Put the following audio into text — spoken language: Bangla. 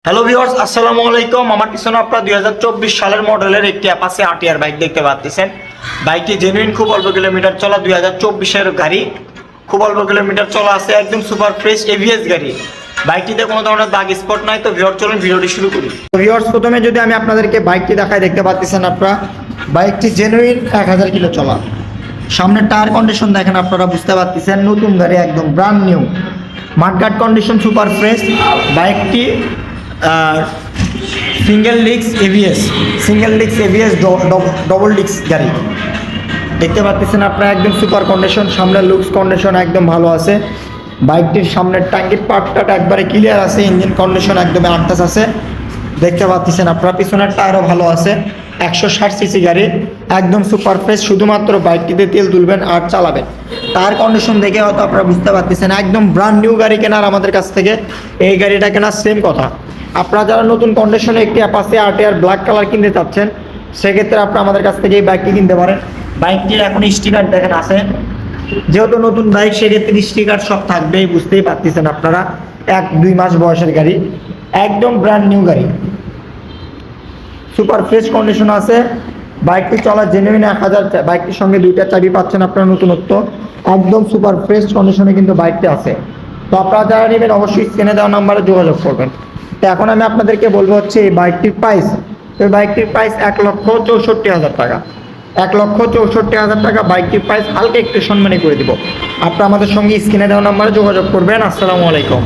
হ্যালো ভিউয়ার্স, আসসালামু আলাইকুম। আমার পিছনে আপনারা 2024 সালের মডেলের একটি অ্যাপাচি আরটিআর বাইক দেখতে পাচ্ছেন। বাইকটি জেনুইন, খুব অল্প কিলোমিটার চলা, 2024-এর গাড়ি, খুব অল্প কিলোমিটার চলা আছে, একদম সুপার ফ্রেশ এভিএস গাড়ি। বাইকটিতে কোনো ধরনের দাগ স্পট নাই। তো ভিউয়ার্স, চলুন ভিডিওটি শুরু করি। তো ভিউয়ার্স, প্রথমে যদি আমি আপনাদেরকে বাইকটি দেখাই, দেখতে পাচ্ছেন আপনারা বাইকটি জেনুইন 1000 কিলো চলা। সামনের টায়ার কন্ডিশন দেখেন, আপনারা বুঝতে পারতেছেন নতুন গাড়ি, একদম brand new. Mudguard condition super fresh. বাইকটি single disc ABS double disc গাড়ি দেখতে পাচ্ছেন আপনারা, একদম সুপার কন্ডিশন। সামনের লুকস কন্ডিশন একদম ভালো আছে। বাইকটির সামনের ট্যাঙ্কির পার্টটা একবারে ক্লিয়ার আছে। ইঞ্জিন কন্ডিশন একদম আটটাস আছে, দেখতে পাচ্ছেন আপনারা। পিছনের টায়ারও ভালো আছে। 160 সিসি গাড়ি, একদম সুপার ফ্রেশ। শুধুমাত্র বাইকটিতে তেল তুলবেন আর চালাবেন। টায়ার কন্ডিশন দেখে হয়তো আপনারা বুঝতে পারতেছেন, একদম ব্র্যান্ড নিউ গাড়ি কেনার আমাদের কাছ থেকে এই গাড়িটা কেনার সেম কথা। আপনারা যারা নতুন কন্ডিশনে একটি অ্যাপাচি আরটিআর ব্ল্যাক কালার কিনতে চাচ্ছেন, সেক্ষেত্রে আপনারা আমাদের কাছ থেকে এই বাইকটি কিনতে পারেন। বাইকটির এখন স্টিকার দেখেন আছে, যেহেতু নতুন বাইক সেক্ষেত্রে স্টিকার সব থাকবেই, বুঝতেই পারতেছেন আপনারা। 1-2 মাস বয়সের গাড়ি, একদম ব্র্যান্ড নিউ গাড়ি, সুপার ফ্রেশ কন্ডিশন আছে। বাইকটি চলা জেনুইন 1000। বাইকটির সঙ্গে 2টা চাবি পাচ্ছেন আপনারা, নতুনত্ব, একদম সুপার ফ্রেশ কন্ডিশনে কিন্তু বাইকটি আছে। তো আপনারা যারা নেবেন অবশ্যই স্ক্রিনে দেওয়া নাম্বারে যোগাযোগ করবেন। তো এখন আমি আপনাদেরকে বলবো হচ্ছে এই বাইকটির প্রাইস। তো এই বাইকটির প্রাইস 1,64,000 টাকা। 1,64,000 টাকা বাইকটির প্রাইস। হালকা একটু সম্মানী করে দিব। আপনারা আমাদের সঙ্গে স্ক্রিনে দেওয়া নাম্বারে যোগাযোগ করবেন। আসসালামু আলাইকুম।